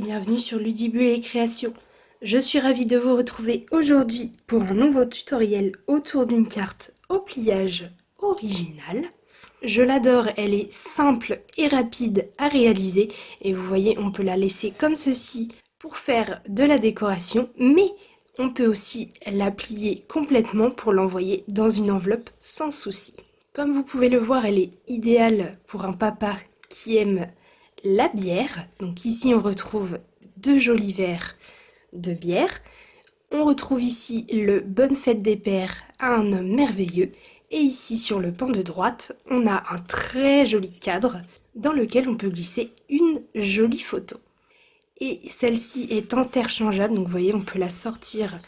bienvenue sur Ludibule et Création. Je suis ravie de vous retrouver aujourd'hui pour un nouveau tutoriel autour d'une carte au pliage original. Je l'adore, elle est simple et rapide à réaliser et vous voyez on peut la laisser comme ceci pour faire de la décoration, mais on peut aussi la plier complètement pour l'envoyer dans une enveloppe sans souci. Comme vous pouvez le voir, elle est idéale pour un papa qui aime la bière. Donc ici on retrouve deux jolis verres de bière. On retrouve ici le Bonne fête des pères à un homme merveilleux. Et ici sur le pan de droite, on a un très joli cadre dans lequel on peut glisser une jolie photo. Et celle-ci est interchangeable, donc vous voyez on peut la sortir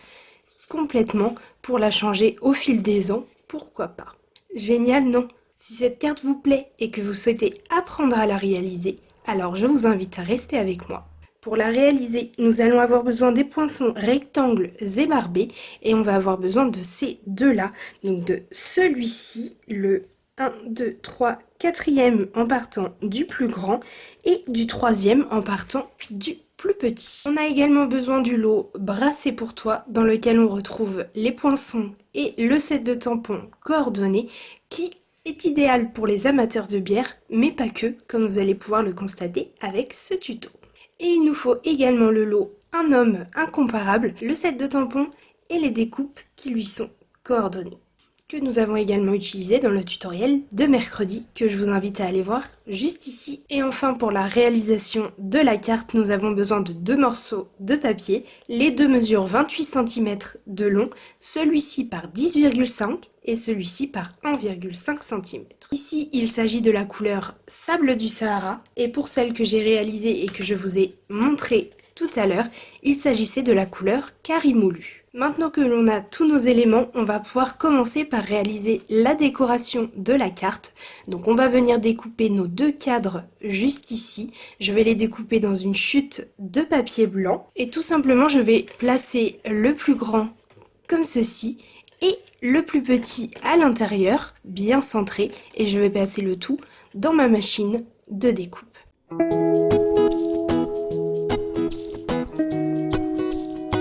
complètement pour la changer au fil des ans, pourquoi pas. Génial, non? Si cette carte vous plaît et que vous souhaitez apprendre à la réaliser, alors je vous invite à rester avec moi. Pour la réaliser, nous allons avoir besoin des poinçons rectangles et barbés et on va avoir besoin de ces deux-là, donc de celui-ci, le 1, 2, 3, 4e en partant du plus grand et du 3e en partant du plus petit. On a également besoin du lot Brassé pour toi dans lequel on retrouve les poinçons et le set de tampons coordonnés qui est idéal pour les amateurs de bière, mais pas que, comme vous allez pouvoir le constater avec ce tuto. Et il nous faut également le lot Un homme incomparable, le set de tampons et les découpes qui lui sont coordonnées, que nous avons également utilisé dans le tutoriel de mercredi, que je vous invite à aller voir juste ici. Et enfin pour la réalisation de la carte, nous avons besoin de deux morceaux de papier. Les deux mesurent 28 cm de long, celui-ci par 10,5 et celui-ci par 1,5 cm. Ici, il s'agit de la couleur Sable du Sahara, et pour celle que j'ai réalisée et que je vous ai montrée tout à l'heure, il s'agissait de la couleur Carimoulu. Maintenant que l'on a tous nos éléments, on va pouvoir commencer par réaliser la décoration de la carte. Donc on va venir découper nos deux cadres juste ici. Je vais les découper dans une chute de papier blanc. Et tout simplement, je vais placer le plus grand comme ceci et le plus petit à l'intérieur, bien centré. Et je vais passer le tout dans ma machine de découpe.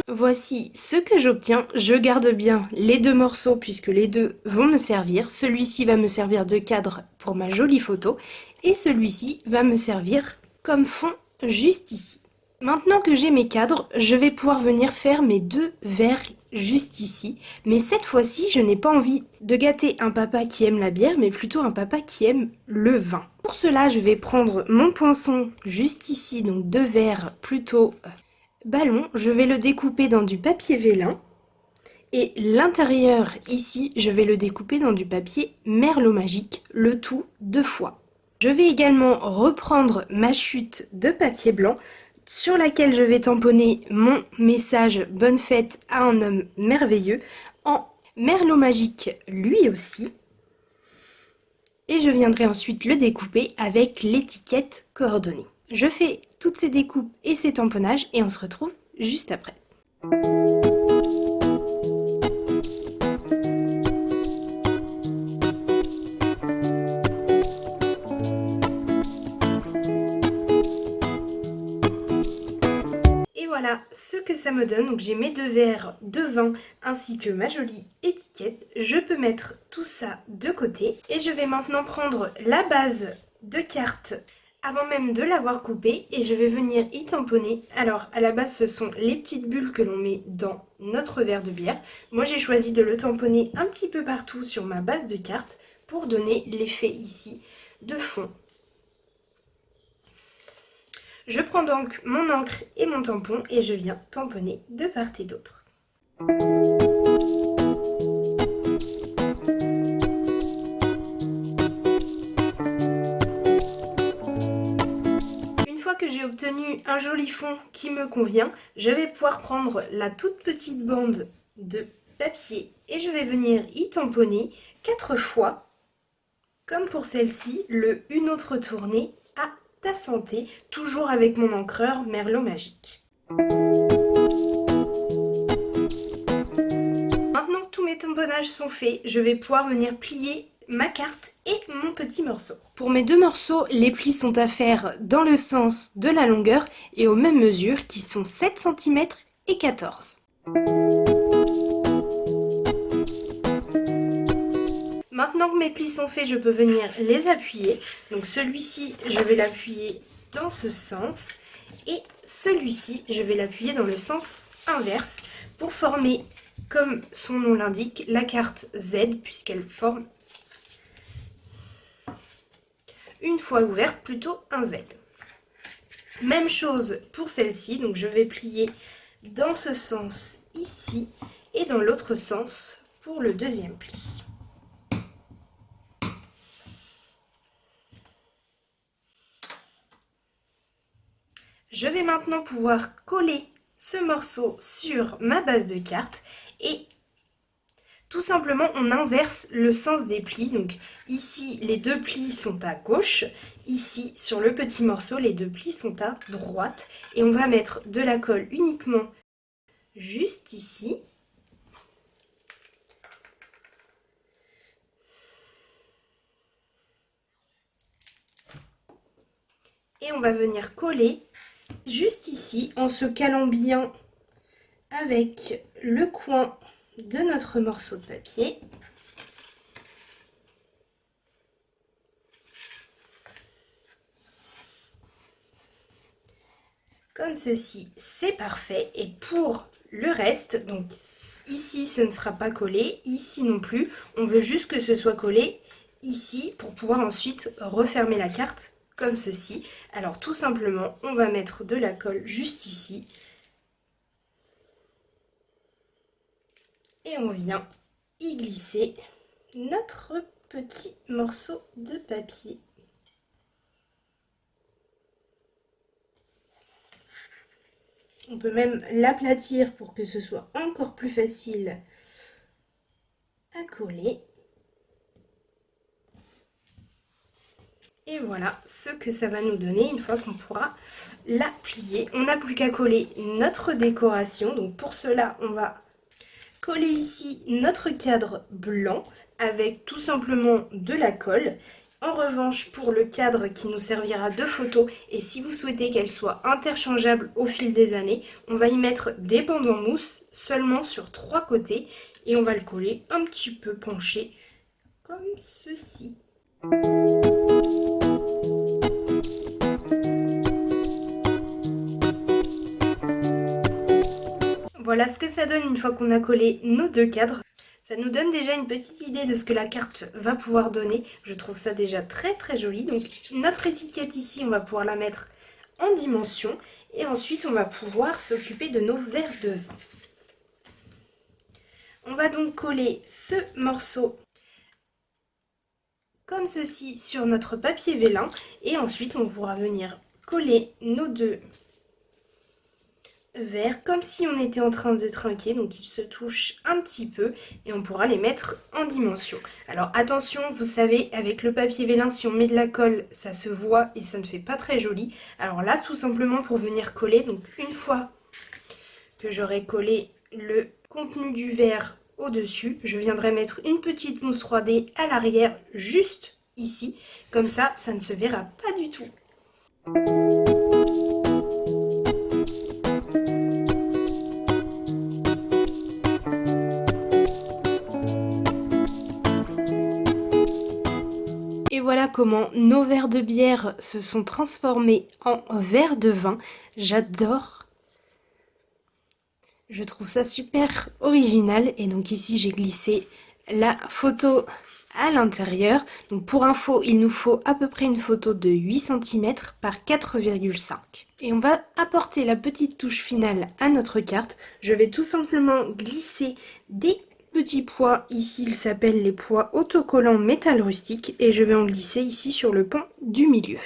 Voici ce que j'obtiens. Je garde bien les deux morceaux puisque les deux vont me servir. Celui-ci va me servir de cadre pour ma jolie photo et celui-ci va me servir comme fond juste ici. Maintenant que j'ai mes cadres, je vais pouvoir venir faire mes deux verres juste ici. Mais cette fois-ci, je n'ai pas envie de gâter un papa qui aime la bière, mais plutôt un papa qui aime le vin. Pour cela, je vais prendre mon poinçon juste ici, donc deux verres plutôt ballon, je vais le découper dans du papier vélin et l'intérieur ici, je vais le découper dans du papier Merlot Magique, le tout 2 fois. Je vais également reprendre ma chute de papier blanc sur laquelle je vais tamponner mon message Bonne fête à un homme merveilleux en Merlot Magique lui aussi. Et je viendrai ensuite le découper avec l'étiquette coordonnée. Je fais toutes ces découpes et ces tamponnages et on se retrouve juste après. Et voilà ce que ça me donne. Donc j'ai mes deux verres de vin ainsi que ma jolie étiquette. Je peux mettre tout ça de côté et je vais maintenant prendre la base de carte avant même de l'avoir coupé et je vais venir y tamponner. Alors à la base ce sont les petites bulles que l'on met dans notre verre de bière. Moi j'ai choisi de le tamponner un petit peu partout sur ma base de carte pour donner l'effet ici de fond. Je prends donc mon encre et mon tampon et je viens tamponner de part et d'autre. Que j'ai obtenu un joli fond qui me convient, je vais pouvoir prendre la toute petite bande de papier et je vais venir y tamponner 4 fois, comme pour celle-ci, le Une autre tournée à ta santé, toujours avec mon encreur Merlot Magique. Maintenant que tous mes tamponnages sont faits, je vais pouvoir venir plier ma carte et mon petit morceau. Pour mes deux morceaux, les plis sont à faire dans le sens de la longueur et aux mêmes mesures qui sont 7 cm et 14. Maintenant que mes plis sont faits, je peux venir les appuyer. Donc celui-ci, je vais l'appuyer dans ce sens et celui-ci, je vais l'appuyer dans le sens inverse pour former, comme son nom l'indique, la carte Z puisqu'elle forme, une fois ouverte, plutôt un Z. Même chose pour celle-ci, donc je vais plier dans ce sens ici et dans l'autre sens pour le deuxième pli. Je vais maintenant pouvoir coller ce morceau sur ma base de carte et tout simplement on inverse le sens des plis. Donc ici les deux plis sont à gauche, ici sur le petit morceau les deux plis sont à droite et on va mettre de la colle uniquement juste ici. Et on va venir coller juste ici en se calant bien avec le coin de notre morceau de papier. Comme ceci, c'est parfait. Et pour le reste, donc ici ce ne sera pas collé, ici non plus. On veut juste que ce soit collé ici pour pouvoir ensuite refermer la carte comme ceci. Alors tout simplement, on va mettre de la colle juste ici. Et on vient y glisser notre petit morceau de papier. On peut même l'aplatir pour que ce soit encore plus facile à coller. Et voilà ce que ça va nous donner une fois qu'on pourra la plier. On n'a plus qu'à coller notre décoration. Donc pour cela, on va coller ici notre cadre blanc avec tout simplement de la colle. En revanche, pour le cadre qui nous servira de photo, et si vous souhaitez qu'elle soit interchangeable au fil des années, on va y mettre des bandes en mousse seulement sur 3 côtés et on va le coller un petit peu penché comme ceci. Voilà ce que ça donne une fois qu'on a collé nos deux cadres. Ça nous donne déjà une petite idée de ce que la carte va pouvoir donner. Je trouve ça déjà très très joli. Donc notre étiquette ici, on va pouvoir la mettre en dimension. Et ensuite, on va pouvoir s'occuper de nos verres de vin. On va donc coller ce morceau comme ceci sur notre papier vélin. Et ensuite, on pourra venir coller nos deux verre comme si on était en train de trinquer, donc ils se touchent un petit peu et on pourra les mettre en dimension. Alors attention, vous savez, avec le papier vélin, si on met de la colle, ça se voit et ça ne fait pas très joli. Alors là, tout simplement pour venir coller, donc une fois que j'aurai collé le contenu du verre au-dessus, je viendrai mettre une petite mousse 3D à l'arrière, juste ici, comme ça, ça ne se verra pas du tout. Et voilà comment nos verres de bière se sont transformés en verres de vin. J'adore. Je trouve ça super original. Et donc ici, j'ai glissé la photo à l'intérieur. Donc pour info, il nous faut à peu près une photo de 8 cm par 4,5. Et on va apporter la petite touche finale à notre carte. Je vais tout simplement glisser des petits pois, ici ils s'appellent les pois autocollants métal rustique et je vais en glisser ici sur le pan du milieu.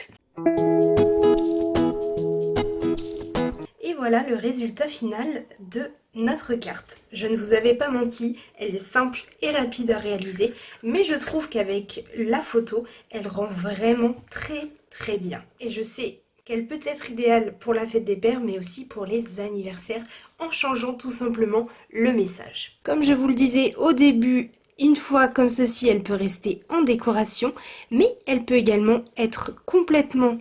Et voilà le résultat final de notre carte. Je ne vous avais pas menti, elle est simple et rapide à réaliser, mais je trouve qu'avec la photo, elle rend vraiment très très bien. Et je sais qu'elle peut être idéale pour la fête des pères, mais aussi pour les anniversaires, en changeant tout simplement le message. Comme je vous le disais au début, Une fois comme ceci, elle peut rester en décoration, mais elle peut également être complètement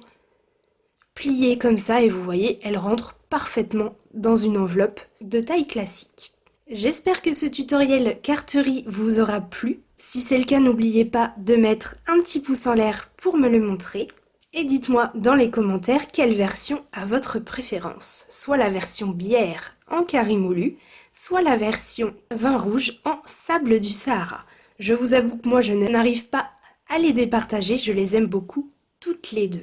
pliée comme ça et vous voyez, elle rentre parfaitement dans une enveloppe de taille classique. J'espère que ce tutoriel carterie vous aura plu. Si c'est le cas, n'oubliez pas de mettre un petit pouce en l'air pour me le montrer. Et dites-moi dans les commentaires quelle version a votre préférence. Soit la version bière en carré moulu, soit la version vin rouge en sable du Sahara. Je vous avoue que moi je n'arrive pas à les départager, je les aime beaucoup toutes les deux.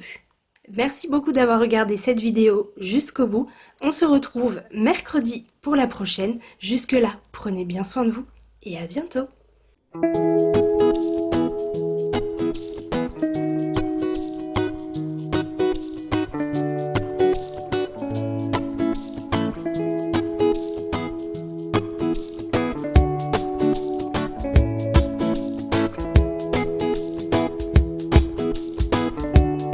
Merci beaucoup d'avoir regardé cette vidéo jusqu'au bout. On se retrouve mercredi pour la prochaine. Jusque là, prenez bien soin de vous et à bientôt.